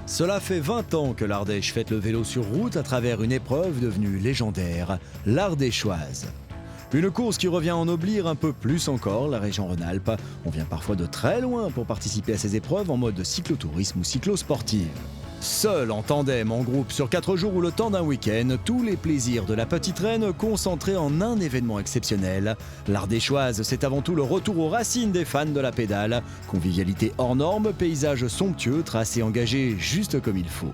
Cela fait 20 ans que l'Ardèche fête le vélo sur route à travers une épreuve devenue légendaire, l'Ardéchoise. Une course qui revient ennoblir un peu plus encore la région Rhône-Alpes. On vient parfois de très loin pour participer à ces épreuves en mode cyclotourisme ou cyclosportive. Seul, en tandem, en groupe, sur 4 jours ou le temps d'un week-end, tous les plaisirs de la petite reine concentrés en un événement exceptionnel. L'Ardéchoise, c'est avant tout le retour aux racines des fans de la pédale. Convivialité hors norme, paysages somptueux, tracés engagés juste comme il faut.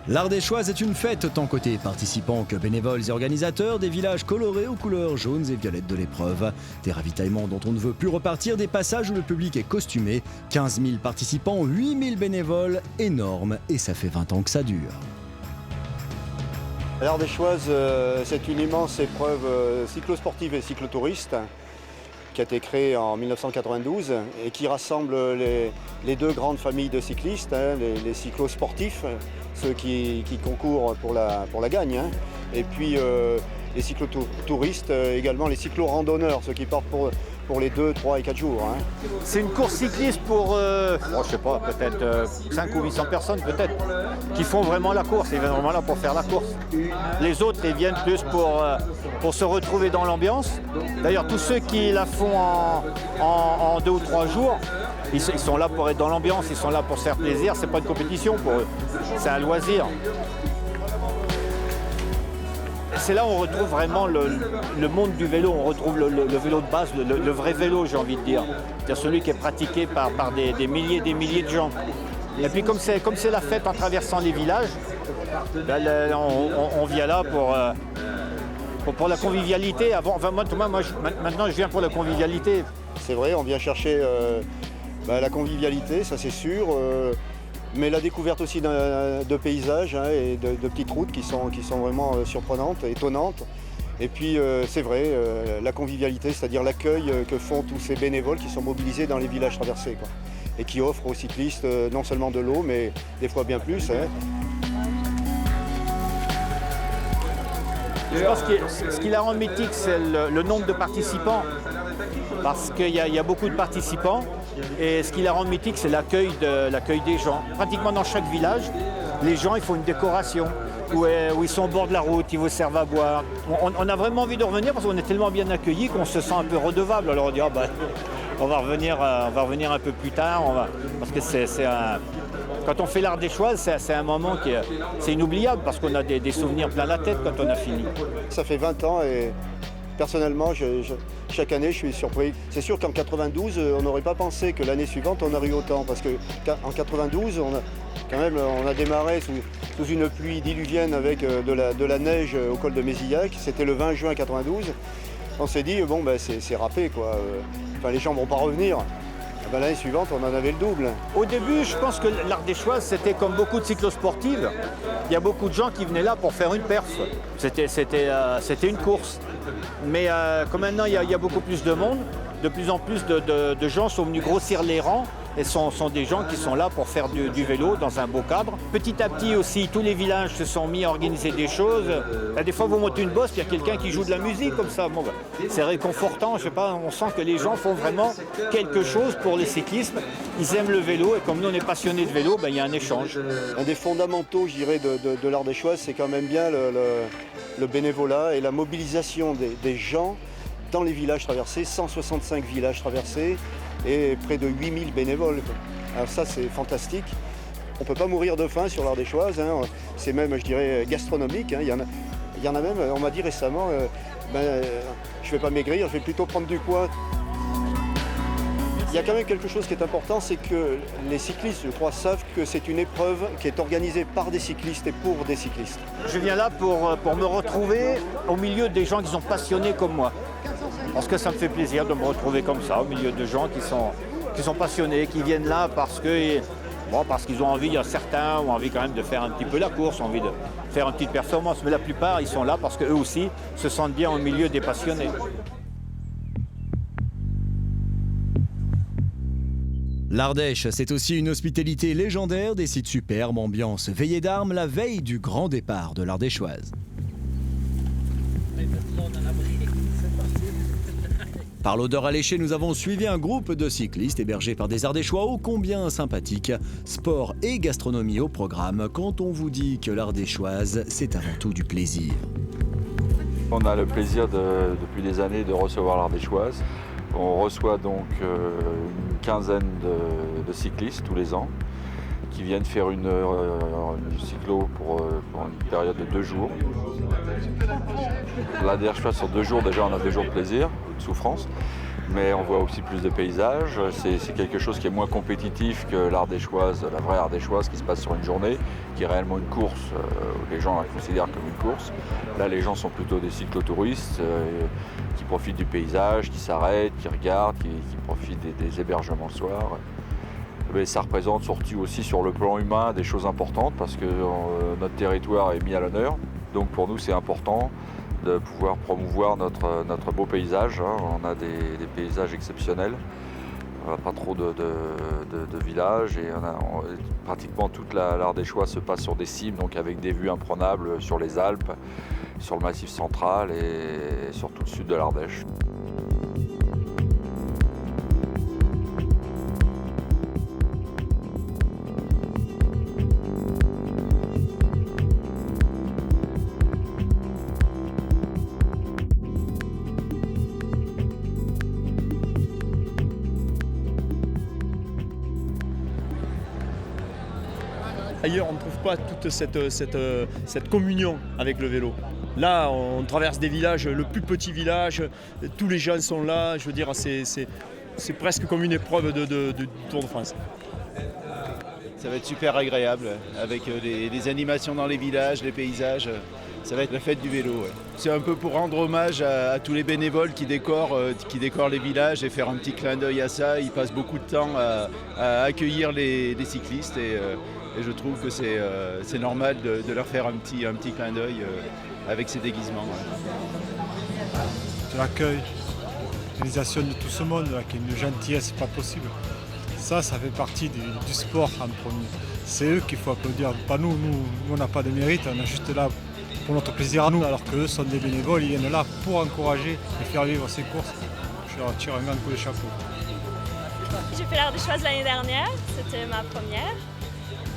L'Ardéchoise est une fête tant côté participants que bénévoles et organisateurs, des villages colorés aux couleurs jaunes et violettes de l'épreuve, des ravitaillements dont on ne veut plus repartir, des passages où le public est costumé, 15 000 participants, 8 000 bénévoles, énorme, et ça fait 20 ans que ça dure. L'Ardéchoise, c'est une immense épreuve cyclosportive et cyclotouriste qui a été créée en 1992 et qui rassemble les deux grandes familles de cyclistes, les cyclosportifs, ceux qui concourent pour la gagne, et puis les cyclotouristes, également les cyclo-randonneurs, ceux qui partent pour les 2, 3 et 4 jours. C'est une course cycliste pour, je sais pas, peut-être 5 ou 800 personnes peut-être, qui font vraiment la course, ils viennent vraiment là pour faire la course. Les autres, ils viennent plus pour se retrouver dans l'ambiance. D'ailleurs, tous ceux qui la font en 2 ou 3 jours, ils sont là pour être dans l'ambiance, ils sont là pour se faire plaisir, c'est pas une compétition pour eux, c'est un loisir. C'est là où on retrouve vraiment le monde du vélo, on retrouve le vélo de base, le vrai vélo, j'ai envie de dire. C'est-à-dire celui qui est pratiqué par des milliers et des milliers de gens. Et puis comme c'est la fête en traversant les villages, on vient là pour la convivialité. Maintenant je viens pour la convivialité. C'est vrai, on vient chercher la convivialité, ça c'est sûr. Mais la découverte aussi de paysages et de petites routes qui sont vraiment surprenantes, étonnantes. Et puis c'est vrai, la convivialité, c'est-à-dire l'accueil que font tous ces bénévoles qui sont mobilisés dans les villages traversés, quoi. Et qui offrent aux cyclistes non seulement de l'eau, mais des fois bien plus. Je pense que ce qui la rend mythique, c'est le nombre de participants. Parce qu'il y a beaucoup de participants. Et ce qui la rend mythique, c'est l'accueil des gens. Pratiquement dans chaque village, les gens ils font une décoration où ils sont au bord de la route, ils vous servent à boire. On a vraiment envie de revenir parce qu'on est tellement bien accueillis qu'on se sent un peu redevable. Alors on dit on va revenir un peu plus tard, parce que quand on fait l'Ardéchoise, c'est un moment c'est inoubliable parce qu'on a des souvenirs plein la tête quand on a fini. Ça fait 20 ans et personnellement, chaque année, je suis surpris. C'est sûr qu'en 92, on n'aurait pas pensé que l'année suivante, on aurait eu autant. Parce qu'en 92, on a démarré sous une pluie diluvienne avec de la neige au col de Mézillac. C'était le 20 juin 92. On s'est dit, c'est râpé, quoi. Les gens ne vont pas revenir. L'année suivante, on en avait le double. Au début, je pense que l'Ardéchoise, c'était comme beaucoup de cyclosportives. Il y a beaucoup de gens qui venaient là pour faire une perf. C'était une course. Mais comme maintenant, il y a beaucoup plus de monde, de plus en plus de gens sont venus grossir les rangs et sont des gens qui sont là pour faire du vélo dans un beau cadre. Petit à petit aussi, tous les villages se sont mis à organiser des choses. Des fois, vous montez une bosse, il y a quelqu'un qui joue de la musique comme ça. C'est réconfortant, je sais pas, on sent que les gens font vraiment quelque chose pour le cyclisme. Ils aiment le vélo et comme nous, on est passionnés de vélo, il y a un échange. Un des fondamentaux, je dirais, de l'Ardéchoise, c'est quand même bien le bénévolat et la mobilisation des gens dans les villages traversés, 165 villages traversés et près de 8000 bénévoles. Alors ça, c'est fantastique. On ne peut pas mourir de faim sur l'Ardéchoise, c'est même, je dirais, gastronomique. Il y en a même, on m'a dit récemment, je ne vais pas maigrir, je vais plutôt prendre du poids. Il y a quand même quelque chose qui est important, c'est que les cyclistes, je crois, savent que c'est une épreuve qui est organisée par des cyclistes et pour des cyclistes. Je viens là pour me retrouver au milieu des gens qui sont passionnés comme moi. Parce que ça me fait plaisir de me retrouver comme ça, au milieu de gens qui sont passionnés, qui viennent là parce qu'ils ont envie, il y a certains ont envie quand même de faire un petit peu la course, ont envie de faire une petite performance, mais la plupart, ils sont là parce qu'eux aussi se sentent bien au milieu des passionnés. L'Ardèche, c'est aussi une hospitalité légendaire, des sites superbes, ambiance veillée d'armes la veille du grand départ de l'Ardéchoise. Par l'odeur alléchée, nous avons suivi un groupe de cyclistes hébergés par des Ardéchois ô combien sympathiques. Sport et gastronomie au programme. Quand on vous dit que l'Ardéchoise, c'est avant tout du plaisir. On a le plaisir depuis des années de recevoir l'Ardéchoise. On reçoit donc une quinzaine de cyclistes tous les ans qui viennent faire une cyclo pour une période de 2 jours. L'Ardéchoise sur 2 jours, déjà on a 2 jours de plaisir, de souffrance, mais on voit aussi plus de paysages. C'est quelque chose qui est moins compétitif que l'Ardéchoise, la vraie Ardéchoise qui se passe sur une journée, qui est réellement une course, les gens la considèrent comme une course. Là les gens sont plutôt des cyclotouristes qui profitent du paysage, qui s'arrêtent, qui regardent, qui profitent des hébergements le soir. Mais ça représente surtout aussi sur le plan humain des choses importantes parce que notre territoire est mis à l'honneur. Donc pour nous c'est important de pouvoir promouvoir notre beau paysage. On a des paysages exceptionnels, on n'a pas trop de villages et pratiquement toute l'Ardéchoise se passe sur des cimes, donc avec des vues imprenables sur les Alpes, sur le Massif central et sur tout le sud de l'Ardèche. Ailleurs, on ne trouve pas toute cette communion avec le vélo. Là, on traverse des villages, le plus petit village, tous les gens sont là. Je veux dire, c'est presque comme une épreuve du Tour de France. Ça va être super agréable, avec les animations dans les villages, les paysages. Ça va être la fête du vélo. Ouais. C'est un peu pour rendre hommage à tous les bénévoles qui décorent les villages et faire un petit clin d'œil à ça. Ils passent beaucoup de temps à accueillir les cyclistes et je trouve que c'est normal de leur faire un petit clin d'œil avec ces déguisements. Ouais. De l'accueil, l'organisation de tout ce monde, là, qui est une gentillesse pas possible. Ça fait partie du sport en premier. C'est eux qu'il faut applaudir, pas nous. Nous on n'a pas de mérite, on est juste là pour notre plaisir à nous, alors qu'eux sont des bénévoles, ils viennent là pour encourager et faire vivre ces courses. Je leur tire un grand coup de chapeau. J'ai fait l'Ardéchoise l'année dernière, c'était ma première.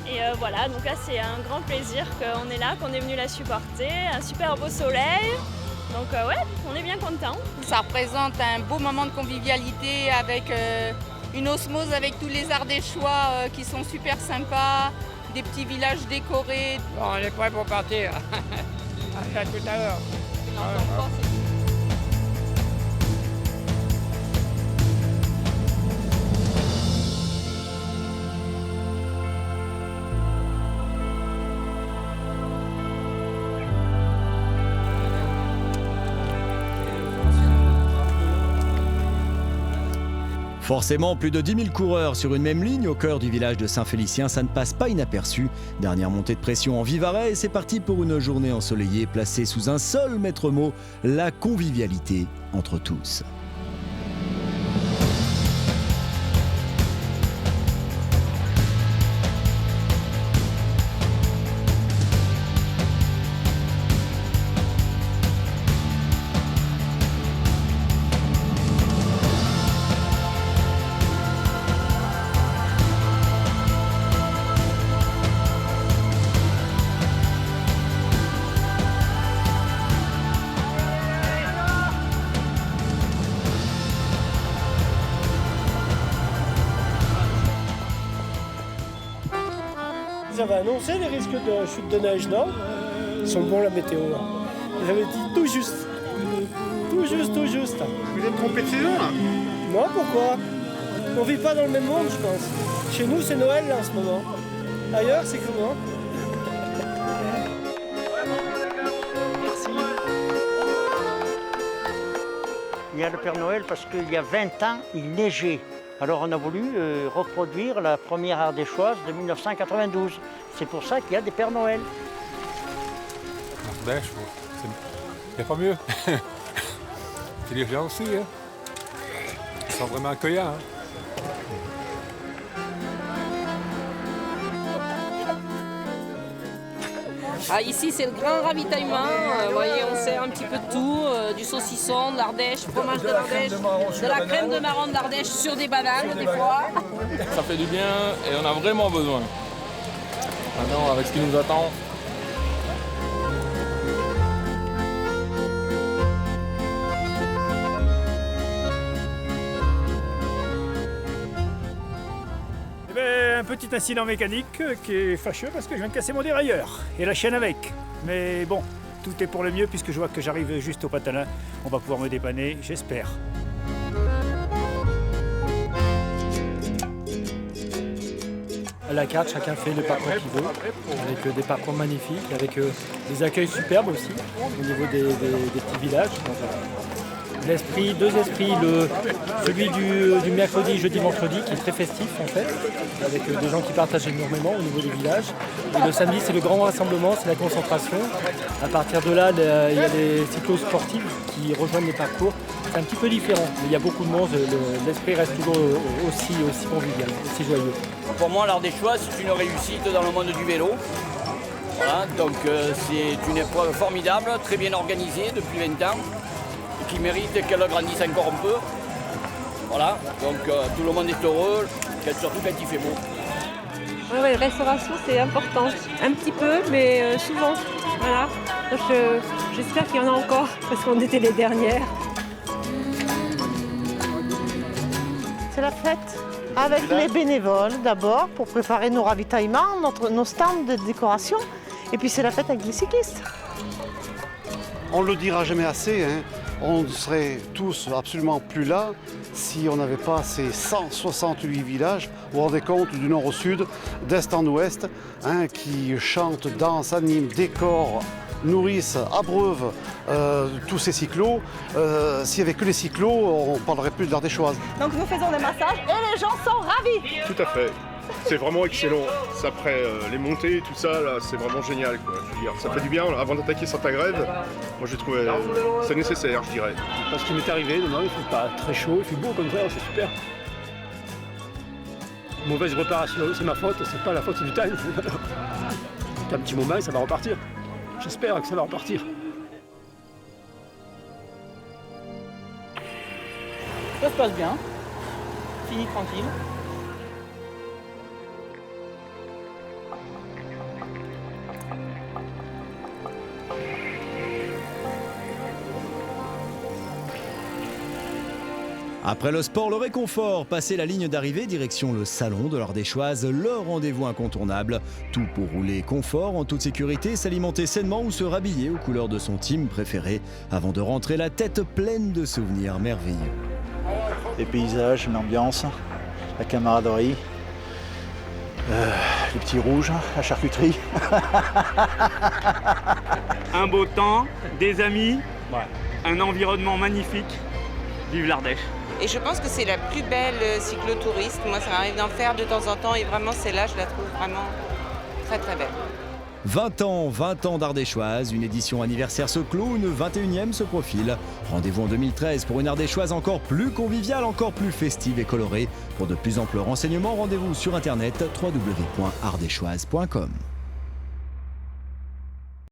Et voilà, donc là c'est un grand plaisir qu'on est là, qu'on est venu la supporter, un super beau soleil. Donc ouais, on est bien contents. Ça représente un beau moment de convivialité avec une osmose avec tous les Ardéchois qui sont super sympas, des petits villages décorés. Bon, on est prêt pour partir. À tout à l'heure. Forcément, plus de 10 000 coureurs sur une même ligne au cœur du village de Saint-Félicien, ça ne passe pas inaperçu. Dernière montée de pression en Vivarais et c'est parti pour une journée ensoleillée placée sous un seul maître mot, la convivialité entre tous. Ils avaient annoncé les risques de chute de neige, non? Ils sont bons la météo. Ils avaient dit tout juste. Tout juste, tout juste. Vous êtes trompé de saison là? Non, pourquoi? On vit pas dans le même monde, je pense. Chez nous, c'est Noël là en ce moment. Ailleurs, c'est comment? Merci. Il y a le Père Noël parce qu'il y a 20 ans, il neigeait. Alors on a voulu reproduire la première Ardéchoise de 1992. C'est pour ça qu'il y a des Pères Noël. Ardèche, il n'y a pas mieux. C'est les gens aussi, hein. Ils sont vraiment accueillants. Hein. Ah, ici, c'est le grand ravitaillement. Vous voyez, on sert un petit peu de tout. Du saucisson, de l'Ardèche, fromage de l'Ardèche, de la crème de marron de l'Ardèche sur des bananes, des fois. Ça fait du bien et on a vraiment besoin. Maintenant, avec ce qui nous attend. Un petit incident mécanique qui est fâcheux parce que je viens de casser mon dérailleur et la chaîne avec. Mais bon, tout est pour le mieux puisque je vois que j'arrive juste au Patelin. On va pouvoir me dépanner, j'espère. À la carte, chacun fait le parcours qu'il veut, avec des parcours magnifiques, avec des accueils superbes aussi au niveau des petits villages. L'esprit, deux esprits, celui du mercredi, jeudi, vendredi, qui est très festif en fait, avec des gens qui partagent énormément au niveau des villages. Et le samedi, c'est le grand rassemblement, c'est la concentration. À partir de là, il y a des cyclosportifs qui rejoignent les parcours. C'est un petit peu différent, mais il y a beaucoup de monde, l'esprit reste toujours aussi convivial, aussi joyeux. Pour moi, l'Ardéchois, c'est une réussite dans le monde du vélo. Voilà, donc c'est une épreuve formidable, très bien organisée depuis 20 ans. Qui mérite qu'elle grandisse encore un peu. Voilà, donc tout le monde est heureux, surtout quand il fait beau. Ouais, la restauration c'est important, un petit peu, mais souvent. Voilà. Donc j'espère qu'il y en a encore, parce qu'on était les dernières. C'est la fête avec les bénévoles d'abord pour préparer nos ravitaillements, nos stands de décoration. Et puis c'est la fête avec les cyclistes. On ne le dira jamais assez, hein. On serait tous absolument plus là si on n'avait pas ces 168 villages, vous vous rendez compte, du nord au sud, d'est en ouest, hein, qui chantent, dansent, animent, décorent, nourrissent, abreuvent tous ces cyclos. S'il n'y avait que les cyclos, on ne parlerait plus de l'Ardéchoise. Donc nous faisons des massages et les gens sont ravis. Tout à fait. C'est vraiment excellent. Après les montées, tout ça, là, c'est vraiment génial, quoi. Je veux dire, ça fait du bien. Avant d'attaquer Saint-Agrève, moi j'ai trouvé c'est nécessaire, je dirais. Parce qu'il m'est arrivé, demain il fait pas très chaud, il fait beau comme ça, c'est super. Mauvaise réparation, c'est ma faute, c'est pas la faute du time. Un petit moment et ça va repartir. J'espère que ça va repartir. Ça se passe bien, fini tranquille. Après le sport, le réconfort, passer la ligne d'arrivée, direction le salon de l'Ardéchoise, le rendez-vous incontournable. Tout pour rouler confort, en toute sécurité, s'alimenter sainement ou se rhabiller aux couleurs de son team préféré avant de rentrer la tête pleine de souvenirs merveilleux. Les paysages, l'ambiance, la camaraderie, les petits rouges, la charcuterie. Un beau temps, des amis, un environnement magnifique. Vive l'Ardèche! Et je pense que c'est la plus belle cyclotouriste. Moi, ça m'arrive d'en faire de temps en temps et vraiment celle-là, je la trouve vraiment très très belle. 20 ans d'Ardéchoise, une édition anniversaire se clôt, une 21e se profile. Rendez-vous en 2013 pour une Ardéchoise encore plus conviviale, encore plus festive et colorée. Pour de plus amples renseignements, rendez-vous sur internet www.ardéchoise.com.